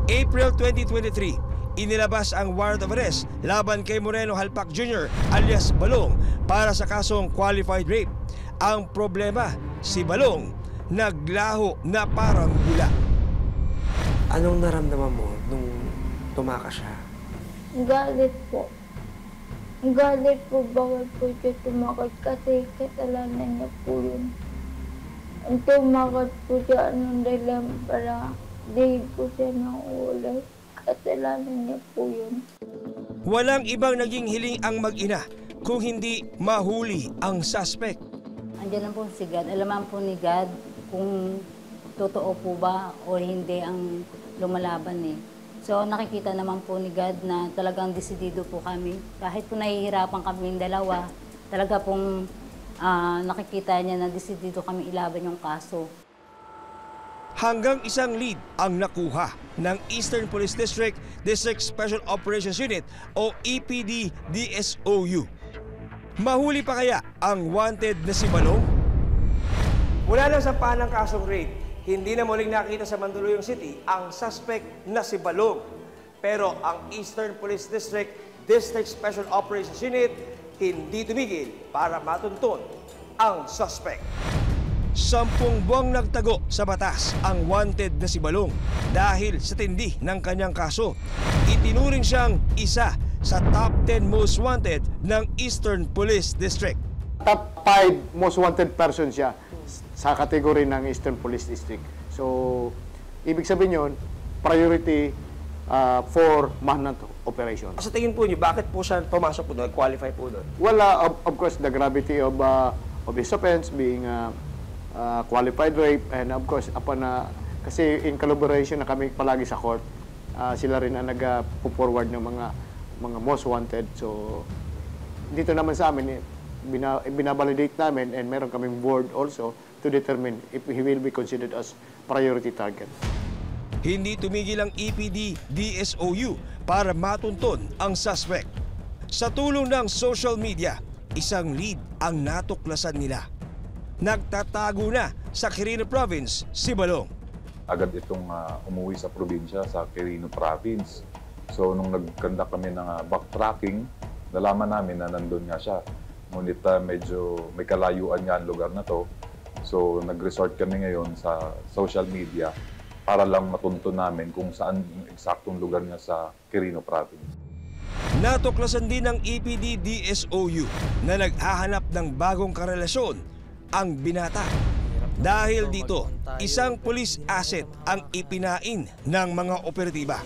April 2023, inilabas ang warrant of arrest laban kay Moreno Halpak Jr. alias Balong para sa kasong qualified rape. Ang problema, si Balong naglaho na parang bula. Anong naramdaman mo nung tumakas siya? Galit po. Galit po, bakit po siya tumakas kasi kasalanan niya po yun. Ang tumakas po siya anong dahilan para di po siya naulay. Kasalanan niya po yun. Walang ibang naging hiling ang mag-ina kung hindi mahuli ang suspect. Andiyan lang po si God. Alaman po ni God kung totoo po ba o hindi ang lumalaban eh. So nakikita naman po ni God na talagang desidido po kami. Kahit po nahihirapan kami dalawa, talaga pong nakikita niya na desidido kami ilaban yung kaso. Hanggang isang lead ang nakuha ng Eastern Police District District Special Operations Unit o EPD-DSOU. Mahuli pa kaya ang wanted na si Balong? Mula nang sampahan ng kasong rape, hindi na muling nakita sa Mandaluyong City ang suspect na si Balong. Pero ang Eastern Police District District Special Operations Unit hindi tumigil para matuntun ang suspect. 10 buwang nagtago sa batas ang wanted na si Balong dahil sa tindi ng kanyang kaso. Itinuring siyang isa sa top 10 most wanted ng Eastern Police District. Top 5 most wanted person siya sa kategory ng Eastern Police District. So, ibig sabihin yun, priority for manhunt operation. Sa tingin po niyo, bakit po siya pumasok po doon, qualify po doon? Wala, of course, the gravity of his offense being qualified rape, and of course, kasi in collaboration na kami palagi sa court, sila rin ang nag-forward ng mga most wanted. So, dito naman sa amin, binabalidate namin and meron kaming board also to determine if he will be considered as priority target. Hindi tumigil ang EPD-DSOU para matuntun ang suspect. Sa tulong ng social media, isang lead ang natuklasan nila. Nagtatago na sa Quirino Province si Balong. Agad itong umuwi sa probinsya, sa Quirino Province. So nung nagkanda kami ng backtracking, nalaman namin na nandun nga siya. Ngunit medyo may kalayuan nga ang lugar na to. So nag-resort kami ngayon sa social media para lang matunto namin kung saan yung eksaktong lugar niya sa Quirino Province. Natuklasan din ng EPD-DSOU na naghahanap ng bagong karelasyon ang binata. Dahil dito, isang police asset ang ipinain ng mga operatiba.